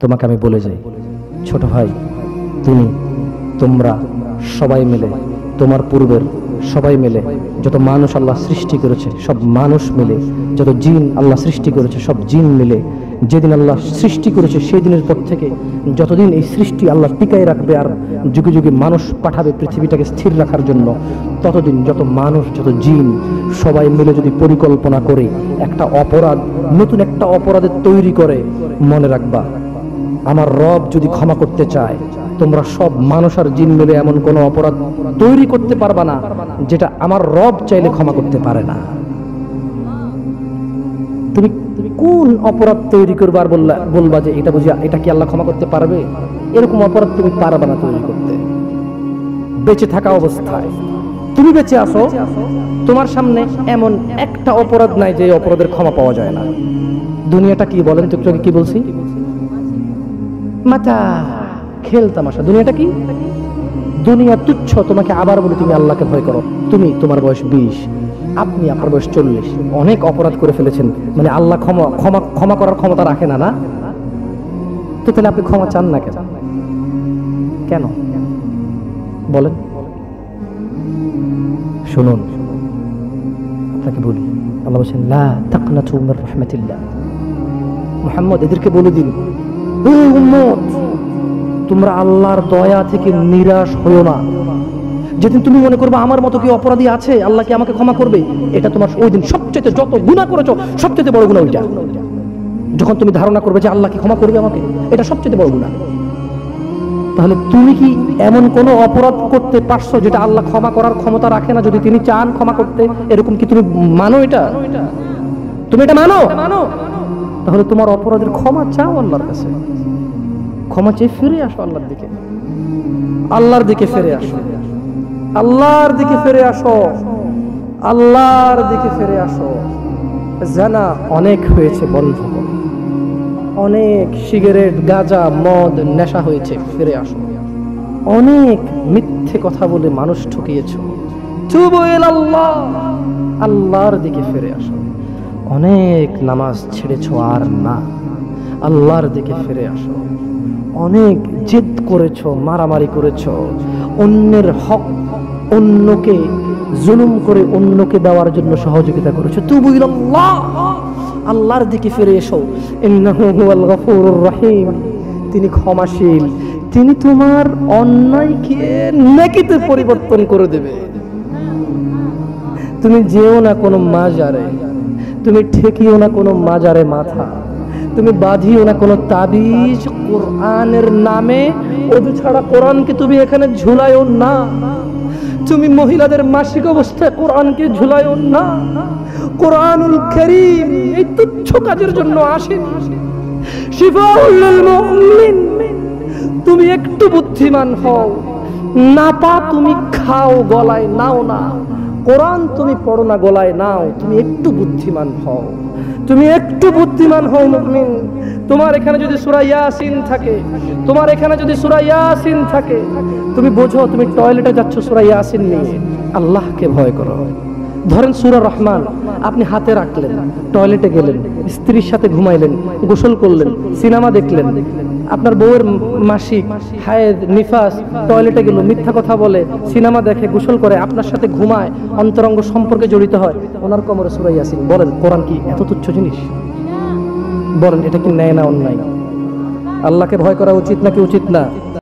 তোমাকে আমি বলে যাই, ছোট ভাই, তোমরা সবাই মিলে, তোমার পূর্বের সবাই মিলে, যত মানুষ আল্লাহ সৃষ্টি করেছে সব মানুষ মিলে, যত জিন আল্লাহ সৃষ্টি করেছে সব জিন মিলে, যেদিন আল্লাহ সৃষ্টি করেছে সেই দিনের পর থেকে যতদিন এই সৃষ্টি আল্লাহ টিকায় রাখবে আর যুগে যুগে মানুষ পাঠাবে পৃথিবীটাকে স্থির রাখার জন্য, ততদিন যত মানুষ যত জিন সবাই মিলে যদি পরিকল্পনা করে একটা অপরাধ, নতুন একটা অপরাধের তৈরি করে, মনে রাখবা আমার রব যদি ক্ষমা করতে চায়, তোমরা সব মানুষ আর জিন মিলে এমন কোন অপরাধ তৈরি করতে পারবা না যেটা আমার রব চাইলে ক্ষমা করতে পারে না। তুমি কোন অপরাধ তৈরি করবে আর বলবা যে এটা বুঝি এটা কি আল্লাহ ক্ষমা করতে পারবে? এরকম অপরাধ তুমি পারবা না তৈরি করতে। বেঁচে থাকা অবস্থায় তুমি বেঁচে আসো, তোমার সামনে এমন একটা অপরাধ নাই যে অপরাধের ক্ষমা পাওয়া যায় না। দুনিয়াটা কি বলেন তো, একটু কি বলছি, মাথা খেল তামাশা। দুনিয়াটা কি? দুনিয়া তুচ্ছ। তোমাকে আবার বলি, তুমি আল্লাহকে ভয় করো। তোমার বয়স 20, আপনি আপনার বয়স 40, অনেক অপরাধ করে ফেলেছেন, মানে আল্লাহ ক্ষমা করার ক্ষমতা রাখে না, না তো তাহলে আপনি ক্ষমা চান না কেন? কেন বলেন? শুনুন, আপনাকে বলি, আল্লাহ বলেন লা তাকনাতু মির রাহমাতিল্লাহ। মুহাম্মদ এদেরকে বলে দিন, হে উম্মত, তোমরা আল্লাহর দয়া থেকে নিরাশ হইও না। যেদিন তুমি মনে করবে আমার মতো কি অপরাধী আছে, আল্লাহ কি আমাকে ক্ষমা করবে, এটা তোমার ওই দিন সবচেয়ে যত গুনাহ করেছো সবচেয়ে বড় গুনাহ ওইটা। যখন তুমি ধারণা করবে যে আল্লাহ কি ক্ষমা করবে আমাকে, এটা সবচেয়ে বড় গুনাহ। তাহলে তুমি কি এমন কোন অপরাধ করতে পারছো যেটা আল্লাহ ক্ষমা করার ক্ষমতা রাখে না যদি তিনি চান ক্ষমা করতে? এরকম কি তুমি মানো? এটা তুমি এটা মানো? তাহলে তোমার অপরাধের ক্ষমা চাও আল্লাহর কাছে, ক্ষমা চেয়ে ফিরে আসো আল্লাহর দিকে, আল্লাহর দিকে ফিরে আসো, আল্লাহর দিকে ফিরে আসো, আল্লাহর দিকে ফিরে আসো। জানা অনেক হয়েছে বন্ধু, অনেক সিগারেট গাঁজা মদ নেশা হয়েছে, ফিরে আসো। অনেক মিথ্যে কথা বলে মানুষ ঠকিয়েছ, তুবু ইলাল্লাহ, আল্লাহর দিকে ফিরে আসো। অনেক নামাজ ছেড়েছো আর না, আল্লাহর দিকে ফিরে আসো। অনেক জিদ করেছো, মারামারি করেছো, অন্যের হক অন্যকে জুলুম করে অন্যকে দেওয়ার জন্য সহযোগিতা করেছো, তুবু ইলাল্লাহ, আল্লাহর দিকে ফিরে এসো। ইন্নাহু হুয়াল গফুরুর রহিম, তিনি ক্ষমাশীল, তিনি তোমার অন্যায়কে নেকিতে পরিবর্তন করে দেবে। তুমি যেও না কোনো মাজারে, তুমি ঠেকিও না কোনো মাজারে মাথা, তুমি বাঁধিও না কোনো তাবিজ। কোরআনের নামে ওযু ছাড়া কোরআনকে তুমি এখানে ঝুলায়ও না। তুমি মহিলাদের মাসিক অবস্থায় কোরআনকে ঝুলায়ও না। কোরআনুল কারীম এই তুচ্ছ কাজের জন্য আসেনি, শিফাউল লিল মুমিনিন। তুমি একটু বুদ্ধিমান হও, নাপা তুমি খাও, গলায় নাও না। কোরআন তুমি পড়ো না, গলায় নাও। তুমি একটু বুদ্ধিমান হও, তুমি একটু বুদ্ধিমান হও মুমিন। তোমার এখানে যদি সূরা ইয়াসিন থাকে, তোমার এখানে যদি সূরা ইয়াসিন থাকে, তুমি বোঝো তুমি টয়লেটে যাচ্ছ সূরা ইয়াসিন নিয়ে, আল্লাহকে ভয় করো। ধরেন সূরা রহমান আপনি হাতে রাখলেন, টয়লেটে গেলেন, স্ত্রীর সাথে ঘুমাইলেন, গোসল করলেন, সিনেমা দেখলেন, আপনার বউয়ের মাসিক হায়েদ নিফাস টয়লেটে গেল, মিথ্যা কথা বলে, সিনেমা দেখে, গোসল করে, আপনার সাথে ঘুমায়, অন্তরঙ্গ সম্পর্কে জড়িত হয়, ওনার কোমরে সূরা ইয়াসিন। বলেন কোরআন কি এত তুচ্ছ জিনিস? বলেন এটা কি ন্যায় না অন্যায়? আল্লাহকে ভয় করা উচিত নাকি উচিত না?